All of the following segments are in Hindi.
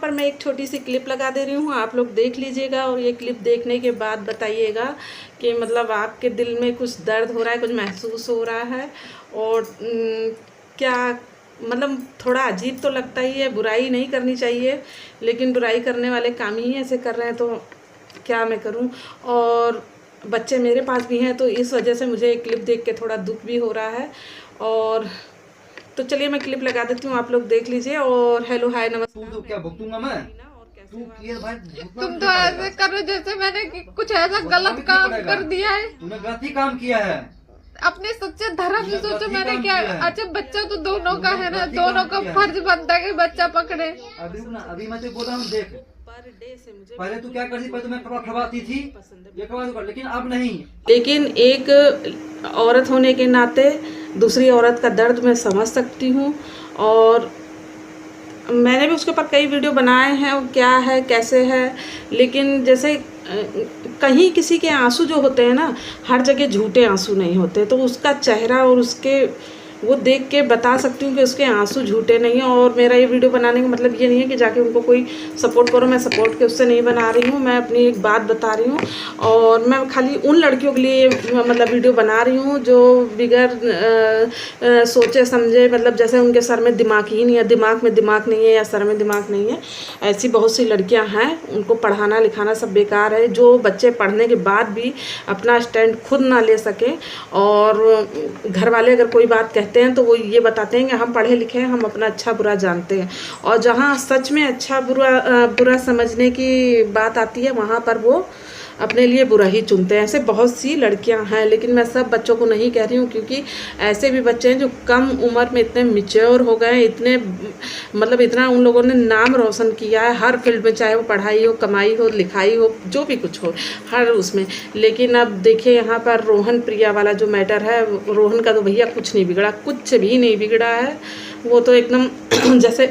पर मैं एक छोटी सी क्लिप लगा दे रही हूँ, आप लोग देख लीजिएगा और ये क्लिप देखने के बाद बताइएगा कि मतलब आपके दिल में कुछ दर्द हो रहा है, कुछ महसूस हो रहा है और क्या मतलब थोड़ा अजीब तो लगता ही है। बुराई नहीं करनी चाहिए, लेकिन बुराई करने वाले काम ही ऐसे कर रहे हैं तो क्या मैं करूं। और बच्चे मेरे पास भी हैं तो इस वजह से मुझे एक क्लिप देख के थोड़ा दुख भी हो रहा है। और तो चलिए मैं क्लिप लगा देती हूँ, आप लोग देख लीजिए। और हेलो हाय नमस्कार, तो क्या भुगतूंगा मैं? और कैसे तू हो आप किए भाई, सब? भुगतना तुम भी तो क्यों ऐसे पड़ेगा? कर रहे हो जैसे मैंने कुछ ऐसा भुगतना गलत भी क्यों काम पड़ेगा? कर दिया है। तूने गलत ही काम किया है। अपने सच्चे धर्म से तूने सोचो गलत ही मैंने काम क्या। किया है। अच्छा बच्चा तो दोनों का तूने है ना, गलत ही दोनों काम का किया है। फर्ज बनता है कि बच्चा पकड़े। अभी रुक ना, अभी मैं तो बोल रहा हूँ देख। पर डे से मुझे पहले तू क्या करती, पहले तो मैं कपड़ा फरवाती थी, पसंद ये है, कपड़ा कर, लेकिन अब नहीं। लेकिन एक औरत होने के नाते दूसरी औरत का दर्द मैं समझ सकती हूँ। और मैंने भी उसके ऊपर कई वीडियो बनाए हैं और क्या है कैसे है। लेकिन जैसे कहीं किसी के आंसू जो होते हैं ना, हर जगह झूठे आंसू नहीं होते, तो उसका चेहरा और उसके वो देख के बता सकती हूँ कि उसके आंसू झूठे नहीं हैं। और मेरा ये वीडियो बनाने का मतलब ये नहीं है कि जाके उनको कोई सपोर्ट करो, मैं सपोर्ट के उससे नहीं बना रही हूँ, मैं अपनी एक बात बता रही हूँ। और मैं खाली उन लड़कियों के लिए मतलब वीडियो बना रही हूँ जो बिगर सोचे समझे, मतलब जैसे उनके सर में दिमाग ही नहीं है, दिमाग में दिमाग नहीं है या सर में दिमाग नहीं है। ऐसी बहुत सी लड़कियां हैं, उनको पढ़ाना लिखाना सब बेकार है। जो बच्चे पढ़ने के बाद भी अपना स्टैंड खुद ना ले सकें, और घर वाले अगर कोई बात कहते हैं तो वो ये बताते हैं कि हम पढ़े लिखे हैं, हम अपना अच्छा बुरा जानते हैं। और जहाँ सच में अच्छा बुरा समझने की बात आती है, वहाँ पर वो अपने लिए बुरा ही चुनते हैं। ऐसे बहुत सी लड़कियां हैं, लेकिन मैं सब बच्चों को नहीं कह रही हूँ, क्योंकि ऐसे भी बच्चे हैं जो कम उम्र में इतने मिच्योर हो गए, इतने मतलब इतना उन लोगों ने नाम रोशन किया है हर फील्ड में, चाहे वो पढ़ाई हो, कमाई हो, लिखाई हो, जो भी कुछ हो, हर उसमें। लेकिन अब देखिए यहाँ पर रोहन प्रिया वाला जो मैटर है, रोहन का तो भैया कुछ नहीं बिगड़ा, कुछ भी नहीं बिगड़ा है। वो तो एकदम जैसे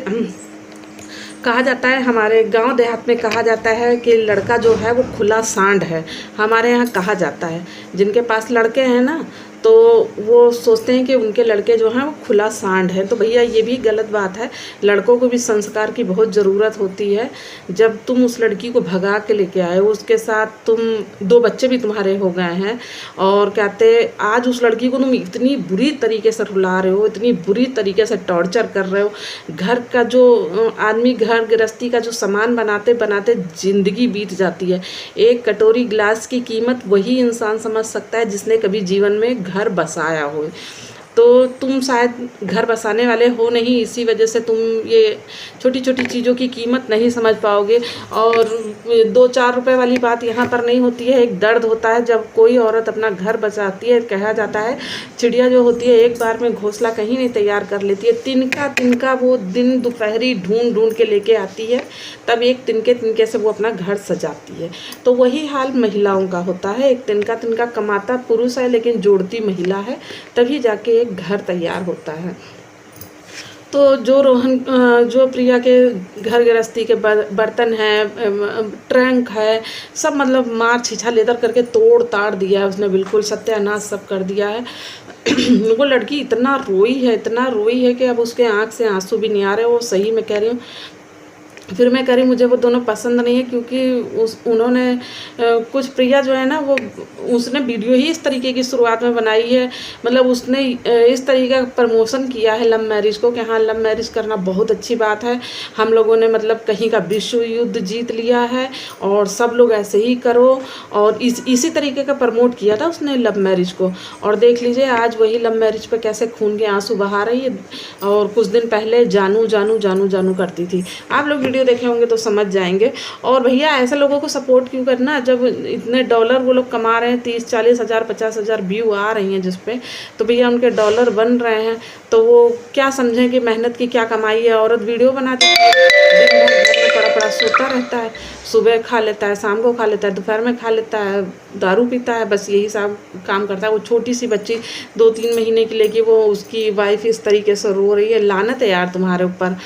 कहा जाता है, हमारे गांव देहात में कहा जाता है कि लड़का जो है वो खुला सांड है। हमारे यहाँ कहा जाता है, जिनके पास लड़के हैं ना, तो वो सोचते हैं कि उनके लड़के जो हैं वो खुला सांड है। तो भैया ये भी गलत बात है। लड़कों को भी संस्कार की बहुत ज़रूरत होती है। जब तुम उस लड़की को भगा के लेके आए हो, उसके साथ तुम 2 बच्चे भी तुम्हारे हो गए हैं, और कहते आज उस लड़की को तुम इतनी बुरी तरीके से रुला रहे हो, इतनी बुरी तरीके से टॉर्चर कर रहे हो। घर का जो आदमी घर गृहस्थी का जो सामान बनाते बनाते ज़िंदगी बीत जाती है। एक कटोरी ग्लास की कीमत वही इंसान समझ सकता है जिसने कभी जीवन में घर बसाया हो। तो तुम शायद घर बसाने वाले हो नहीं, इसी वजह से तुम ये छोटी छोटी चीज़ों की कीमत नहीं समझ पाओगे। और 2-4 रुपए वाली बात यहाँ पर नहीं होती है। एक दर्द होता है जब कोई औरत अपना घर बचाती है। कहा जाता है चिड़िया जो होती है एक बार में घोंसला कहीं नहीं तैयार कर लेती है, तिनका तिनका वो दिन दोपहरी ढूंढ ढूंढ के लेके आती है, तब एक तिनके तिनके से वो अपना घर सजाती है। तो वही हाल महिलाओं का होता है। एक तिनका तिनका कमाता पुरुष है, लेकिन जोड़ती महिला है, तभी जाके एक घर तैयार होता है। तो जो प्रिया के घर गृहस्थी के बर्तन हैं, ट्रंक है, सब मतलब मार छीछा लेदर करके तोड़ ताड़ दिया है उसने, बिल्कुल सत्यानाश सब कर दिया है। वो लड़की इतना रोई है कि अब उसके आँख से आंसू भी नहीं आ रहे। वो सही में कह रही हूँ। फिर मैं कह रही मुझे वो दोनों पसंद नहीं है, क्योंकि उन्होंने कुछ प्रिया जो है ना, वो उसने वीडियो ही इस तरीके की शुरुआत में बनाई है। मतलब उसने इस तरीके का प्रमोशन किया है लव मैरिज को, कि हाँ लव मैरिज करना बहुत अच्छी बात है, हम लोगों ने मतलब कहीं का विश्व युद्ध जीत लिया है और सब लोग ऐसे ही करो। और इसी तरीके का प्रमोट किया था उसने लव मैरिज को। और देख लीजिए आज वही लव मैरिज पे कैसे खून के आंसू बहा रही है। और कुछ दिन पहले जानू जानू जानू जानू करती थी। आप लोग वीडियो देखे होंगे तो समझ जाएंगे। और भैया ऐसे लोगों को सपोर्ट क्यों करना, जब इतने डॉलर वो लोग कमा रहे हैं, 30-40 हज़ार 50 हज़ार व्यू आ रही हैं जिस पे, तो भैया उनके डॉलर बन रहे हैं, तो वो क्या समझें कि मेहनत की क्या कमाई है। औरत वीडियो बनाती है, दिन भर घर में पड़ा पड़ा सोता रहता है, सुबह खा लेता है, शाम को खा लेता है, दोपहर में खा लेता है, दारू पीता है, बस यही सब काम करता है। वो छोटी सी बच्ची 2-3 महीने की लेके वो उसकी वाइफ इस तरीके से रो रही है। लानत है यार तुम्हारे ऊपर।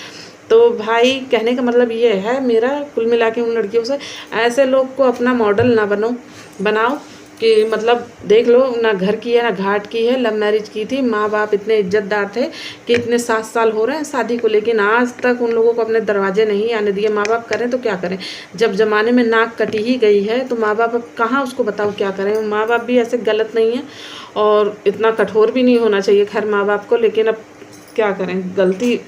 तो भाई कहने का मतलब ये है मेरा, कुल मिला के उन लड़कियों से, ऐसे लोग को अपना मॉडल ना बनाओ। कि मतलब देख लो, ना घर की है ना घाट की है, लव मैरिज की थी, माँ बाप इतने इज्जतदार थे कि इतने 7 साल हो रहे हैं शादी को, लेकिन आज तक उन लोगों को अपने दरवाजे नहीं आने दिए। माँ बाप करें तो क्या करें, जब ज़माने में नाक कटी ही गई है तो माँ बाप अब कहाँ उसको बताओ क्या करें। माँ बाप भी ऐसे गलत नहीं है और इतना कठोर भी नहीं होना चाहिए खैर माँ बाप को, लेकिन अब क्या करें, गलती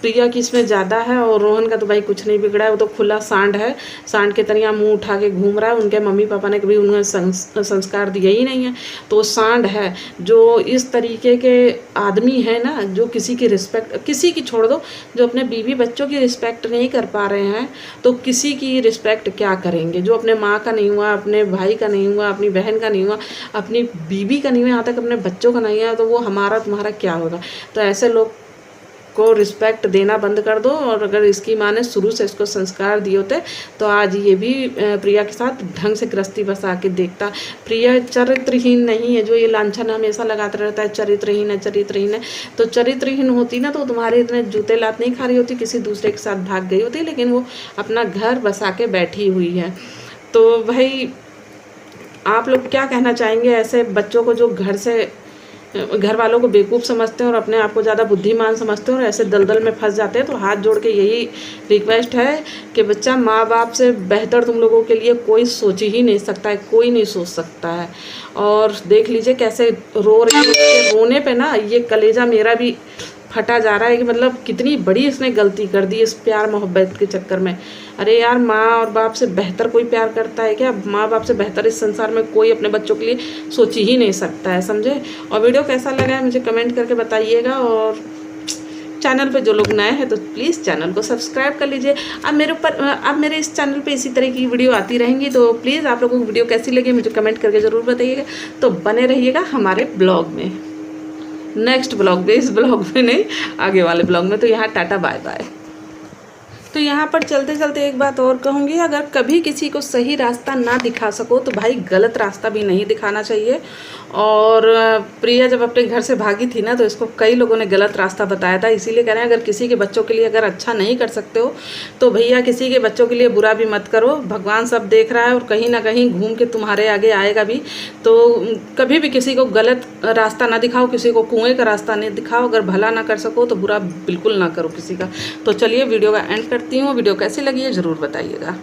प्रिया की इसमें ज़्यादा है। और रोहन का तो भाई कुछ नहीं बिगड़ा है, वो तो खुला सांड है, सांड के तरह मुंह उठा के घूम रहा है। उनके मम्मी पापा ने कभी उन्हें संस्कार दिए ही नहीं है, तो वो सांड है। जो इस तरीके के आदमी है ना, जो किसी की रिस्पेक्ट, किसी की छोड़ दो, जो अपने बीवी बच्चों की रिस्पेक्ट नहीं कर पा रहे हैं तो किसी की रिस्पेक्ट क्या करेंगे। जो अपने माँ का नहीं हुआ, अपने भाई का नहीं हुआ, अपनी बहन का नहीं हुआ, अपनी बीवी का नहीं हुआ, यहाँ तक अपने बच्चों का नहीं है, तो वो हमारा तुम्हारा क्या होगा। तो ऐसे लोग को रिस्पेक्ट देना बंद कर दो। और अगर इसकी माँ ने शुरू से इसको संस्कार दिए होते तो आज ये भी प्रिया के साथ ढंग से गृहस्थी बसा के देखता। प्रिया चरित्रहीन नहीं है, जो ये लांछन हमेशा लगाता रहता है चरित्रहीन है चरित्रहीन है, तो चरित्रहीन होती ना तो तुम्हारे इतने जूते लात नहीं खा रही होती, किसी दूसरे के साथ भाग गई होती, लेकिन वो अपना घर बसा के बैठी हुई है। तो भाई आप लोग क्या कहना चाहेंगे ऐसे बच्चों को जो घर वालों को बेवकूफ़ समझते हैं और अपने आप को ज़्यादा बुद्धिमान समझते हैं और ऐसे दलदल में फंस जाते हैं। तो हाथ जोड़ के यही रिक्वेस्ट है कि बच्चा, माँ बाप से बेहतर तुम लोगों के लिए कोई सोच ही नहीं सकता है, कोई नहीं सोच सकता है। और देख लीजिए कैसे रो रही है, रोने पे ना ये कलेजा मेरा भी फटा जा रहा है कि मतलब कितनी बड़ी इसने गलती कर दी इस प्यार मोहब्बत के चक्कर में। अरे यार, माँ और बाप से बेहतर कोई प्यार करता है क्या? माँ बाप से बेहतर इस संसार में कोई अपने बच्चों के लिए सोच ही नहीं सकता है, समझे। और वीडियो कैसा लगा है मुझे कमेंट करके बताइएगा। और चैनल पे जो लोग नए हैं तो प्लीज़ चैनल को सब्सक्राइब कर लीजिए। अब मेरे इस चैनल पे इसी तरह की वीडियो आती रहेंगी, तो प्लीज़ आप लोगों को वीडियो कैसी लगी मुझे कमेंट करके ज़रूर बताइएगा। तो बने रहिएगा हमारे ब्लॉग में, नेक्स्ट ब्लॉग में, इस ब्लॉग में नहीं, आगे वाले ब्लॉग में। तो यहाँ टाटा बाय बाय। तो यहाँ पर चलते चलते एक बात और कहूँगी, अगर कभी किसी को सही रास्ता ना दिखा सको तो भाई गलत रास्ता भी नहीं दिखाना चाहिए। और प्रिया जब अपने घर से भागी थी ना तो इसको कई लोगों ने गलत रास्ता बताया था, इसीलिए कह रहे हैं अगर किसी के बच्चों के लिए अगर अच्छा नहीं कर सकते हो तो भैया किसी के बच्चों के लिए बुरा भी मत करो। भगवान सब देख रहा है और कहीं ना कहीं घूम के तुम्हारे आगे आएगा भी। तो कभी भी किसी को गलत रास्ता ना दिखाओ, किसी को कुएँ का रास्ता नहीं दिखाओ। अगर भला ना कर सको तो बुरा बिल्कुल ना करो किसी का। तो चलिए वीडियो का एंड करती हूँ। वीडियो कैसी लगी है ज़रूर बताइएगा।